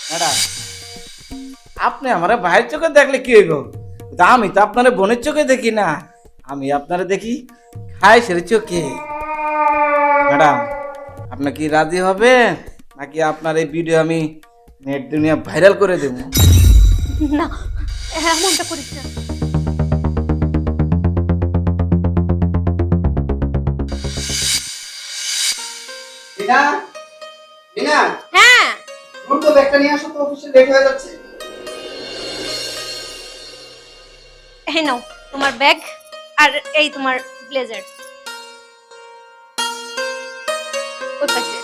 Madam, আপনি আমার ভাইয়ের চোখে দেখলে কি হইব? আমি তো আপনার বোনের চোখে দেখি না, আমি আপনারা দেখি খায়েশের চোখে। ম্যাডাম, আপনি কি রাজি হবে নাকি আপনার এই ভিডিও আমি নেট দুনিয়া ভাইরাল করে দেব? না, এমনটা করিস না। বিনা বিনা হ্যাঁ, দ্রুত ব্যাগটা নিয়ে আসো তো, অফিসে লেট হয়ে যাচ্ছে। এই নাও তোমার ব্যাগ আর এই তোমার ব্লেজার। ওই পাশে।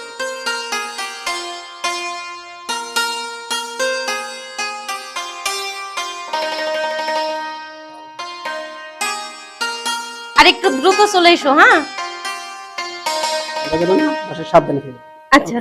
আর একটু দ্রুত চলে এসো, হ্যাঁ? এটা বেরো না, বাসায় সাবধানে ফেলো। আচ্ছা।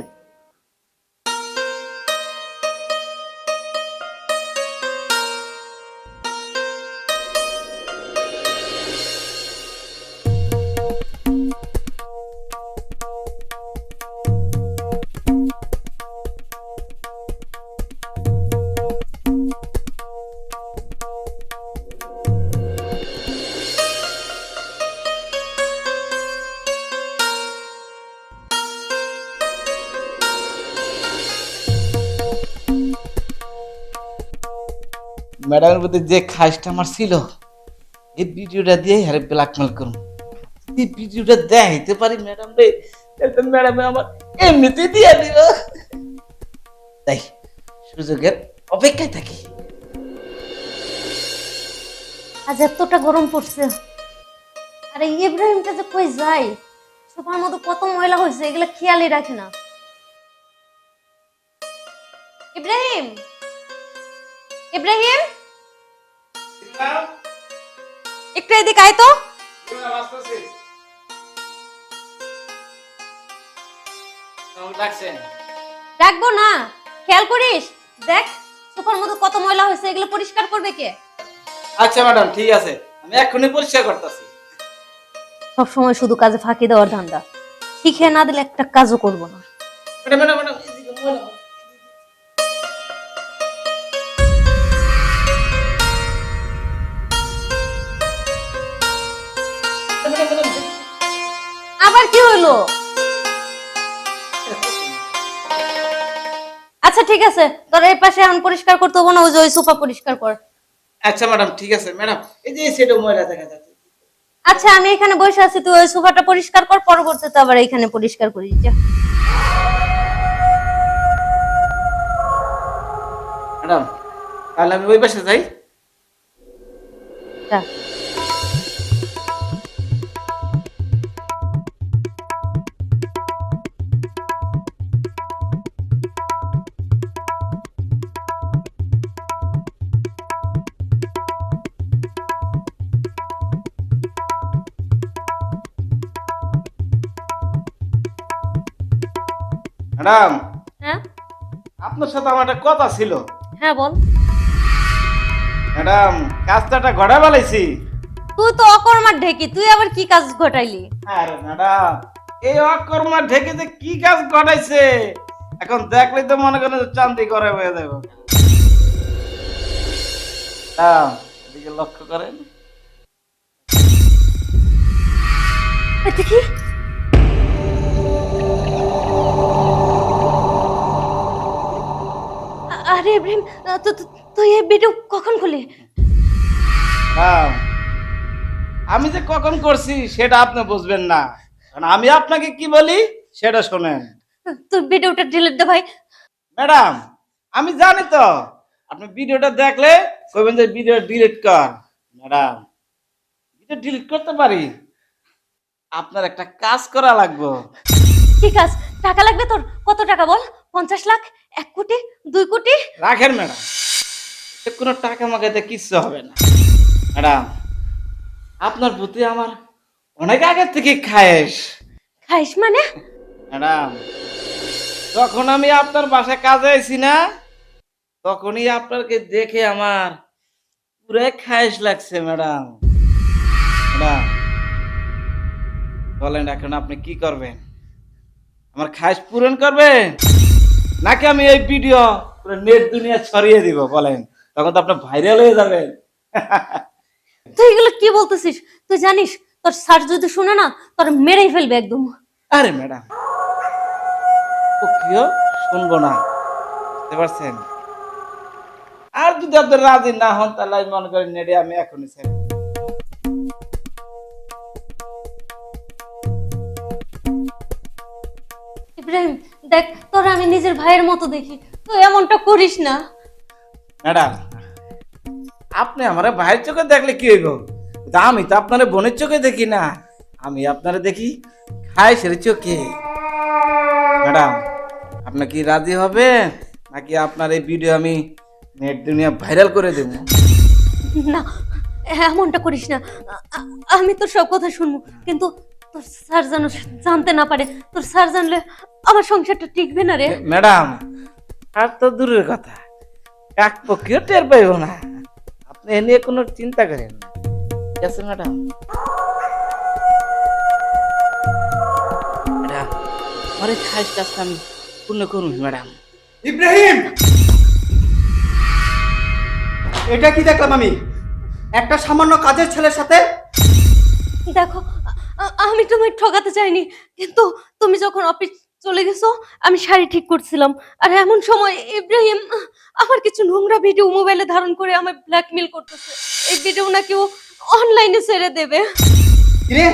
ম্যাডামের প্রতি যে খাইশটা আমার ছিল, এই ভিডিওটা দিয়ে হারে ব্ল্যাকমেল করুন। এই ভিডিওটা দেখাইতে পারি ম্যাডাম রে, তাহলে তো ম্যাডামে আমার এমনিতেই দিয়ে দিব। তাই সুযোগের অপেক্ষায় থাকি। আজ এতটা গরম পড়ছে। আরে ইব্রাহিমটা যে কই যায়, সোফার মতো কত ময়লা হয়েছে, এগুলো খেয়ালই রাখে না। ইব্রাহিম, ইব্রাহিম, একটু এদিকে আয় তো। ডাকবো না, খেয়াল করিস। দেখ সোফার মতো কত ময়লা হয়েছে, এগুলো পরিষ্কার করবে কে? আচ্ছা ম্যাডাম, ঠিক আছে, আমি এখনই পরিষ্কার করতেছি। সবসময় শুধু কাজে ফাঁকি দেওয়ার ধান্দা, শিখে না দিলে একটা কাজও করবো না। ম্যাডাম ম্যাডাম ম্যাডাম, এদিকে ময়লা। আবার কি হলো? আচ্ছা ঠিক আছে, তোর এই পাশে এখন পরিষ্কার করতে হবো না, ওই যে ওই সোফা পরিষ্কার কর। আচ্ছা ম্যাডাম, ঠিক আছে ম্যাডাম, এই যে সেটা ময়লা দেখা যাচ্ছে। আচ্ছা আমি এখানে বসে আছি, তুই ওই সোফাটা পরিষ্কার কর, পরবর্তীতে আবার এখানে পরিষ্কার করিস যা। ম্যাডাম, তাহলে আমি ওই পাশে যাই। যা। ম্যাডাম, হ্যাঁ আপনার সাথে আমার একটা কথা ছিল। হ্যাঁ বল। ম্যাডাম, কাজটা ঘটা বালাইছি। তুই তো অকর্মার ঢেকি, তুই আবার কি কাজ ঘটাইলি? আরে ম্যাডাম, এই অকর্মা ঢেকে যে কি কাজ ঘটাইছে, এখন দেখলেই তো মনে করেন যে চান্দি করে হয়ে যাবে। এদিকে লক্ষ্য করেন। দেখি। আরে ইব্রাহিম, তুই এই ভিডিও কখন খুলি? ম্যাডাম, আমি যে কখন করছি সেটা আপনি বুঝবেন না, কারণ আমি আপনাকে কি বলি সেটা শোনেন। তুই ভিডিওটা ডিলিট দে ভাই। ম্যাডাম, আমি জানি তো আপনি ভিডিওটা দেখলে কইবেন যে ভিডিও ডিলিট কর। ম্যাডাম, ভিডিও ডিলিট করতে পারি, আপনার একটা কাজ করা লাগবে। কি কাজ? টাকা লাগবে তোর? কত টাকা বল? 50 লাখ, 1 কোটি, 2 কোটি? রাখেন ম্যাডাম, কোনো টাকা মাগাইতে কিচ্ছু হবে না। ম্যাডাম, আপনার প্রতি আমার অনেক আগের থেকে খায়েশ। খাইস মানে? ম্যাডাম, যখন আমি আপনার বাসায় কাজে আইছি না, তখনই আপনাকে দেখে আমার পুরো খায়েশ লাগছে। ম্যাডাম, ম্যাডাম বলেন এখন আপনি কি করবেন? আমার খায়েশ পূরণ করবেন নাকি আমি এই ভিডিও পুরো নেট দুনিয়া ছড়িয়ে দিব বলেন? তখন তো আপনি ভাইরাল হয়ে যাবেন। তুই এগুলো কি বলতেছিস? তুই জানিস তোর স্যার যদি শুনে না তোর মেরেই ফেলবে একদম। আরে ম্যাডাম, ও কেউ শুনবো না, বুঝতে পারছেন? আর যদি আপনি রাজি না হন তাহলে আমি মনে করি নেটে আমি এখনই ছেড়ে দেব। ইব্রাহিম দেখ, তোর আমি নিজের ভাইয়ের মতো দেখি, তুই এমনটা করিস না। ম্যাডাম, আপনি আমার ভাইয়ের চোখে দেখলে কি হইব? আমি তো আপনার বোনের চোখে দেখি না, আমি আপনারা দেখি খাই সেরে চোখে। ম্যাডাম, আপনি কি রাজি হবেন নাকি আপনার এই ভিডিও আমি নেট দুনিয়া ভাইরাল করে দেব? না, এমনটা করিস না। আমি তোর সব কথা শুনবো, কিন্তু তোর স্যার যেন জানতে না পারে। তোর স্যার জানলে আমার সংসারটা টিকবে না রে। ম্যাডাম, আর তো দূরের কথা, এক পক্ষেও টের পাইব না। আপনি এ নিয়ে কোনো চিন্তা করেন না, ঠিক আছে ম্যাডাম? ম্যাডাম, আমার এই খাস কাজটা আমি পূর্ণ করুন ম্যাডাম। ইব্রাহিম, এটা কি দেখলাম আমি? একটা সামান্য কাজের ছেলের সাথে। দেখো, আমি তোমায় ঠকাতে চাইনি, কিন্তু তুমি যখন অফিস চলে গেছো আমি শাড়ি ঠিক করছিলাম, আর এমন সময় ইব্রাহিম আমার কিছু নোংরা ভিডিও মোবাইলে ধারণ করে আমায় ব্ল্যাকমেল করতেছে। এই ভিডিও নাকি ও অনলাইনে ছেড়ে দেবে। রে,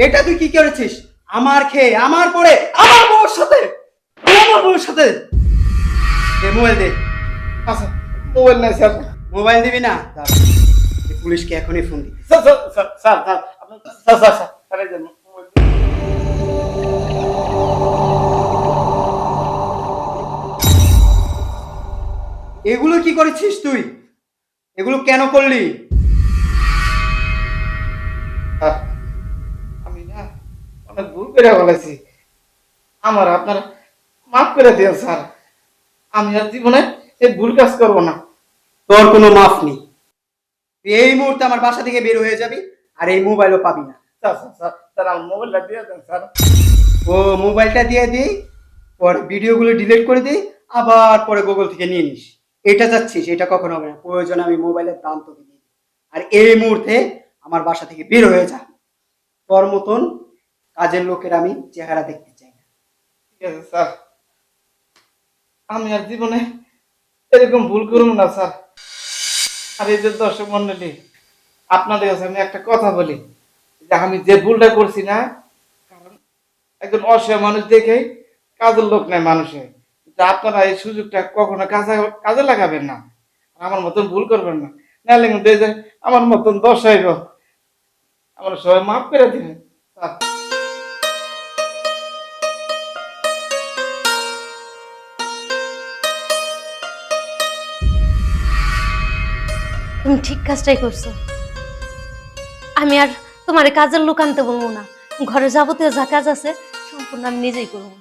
এটা তুই কি করেছিস? আমার খেয়ে আমার পরে আমার বউর সাথে, তুই আমার বউর সাথে। দে মোবাইল দে। আচ্ছা, মোবাইল নাই স্যার। মোবাইল দিবি না? দাঁড়া, এই পুলিশকে এখনই ফোন দিবি। Sir sir sir sir sir আপনি স্যার স্যার স্যার স্যার এই যে মোবাইল। এগুলো কি করেছিস তুই? এগুলো কেন করলি? স্যার, আমি না অনেক ভুল করে বলেছি, আমার আপনারা মাফ করে দিন স্যার। আমি আর জীবনে এই ভুল কাজ করবো না। তোর কোনো মাফ নেই। তুই এই মুহূর্তে আমার বাসা থেকে বের হয়ে যাবি, আর এই মোবাইলও পাবি না। স্যার স্যার স্যার স্যার আমার মোবাইলটা দিয়ে দেন স্যার। ও মোবাইলটা দিয়ে দিই, পরে ভিডিওগুলো ডিলিট করে দিই, আবার পরে গুগল থেকে নিয়ে নিস। এটা চাচ্ছিস? এটা কখনো হবে না। প্রয়োজনে আমি মোবাইলের দাম তোকে দিই। আর এই মুহূর্তে আমার বাসা থেকে বের হয়ে যা। তোর মতন কাজের লোকের আমি চেহারা দেখতে চাই না। ঠিক আছে স্যার, আমি আর জীবনে এরকম ভুল করবো না স্যার। আর এই যে দর্শক মন্ডলী, আপনাদের কাছে আমি একটা কথা বলি, যে আমি যে ভুলটা করছি না, কারণ একজন অসহায় মানুষ দেখে কাজের লোক নেয় মানুষে, যে আপনারা এই সুযোগটা কখনো কাজে লাগাবেন না, আমার মতন ভুল করবেন না, নাহলে কিন্তু এই যে আমার মতন দশ হইব। আমার সবাই মাফ করে দিবেন স্যার। তুমি ঠিক কাজটাই করছো। আমি আর তোমার কাজের লোক আনতে বলবো না, ঘরে যাবতীয় যা কাজ আছে সম্পূর্ণ আমি নিজেই করবো।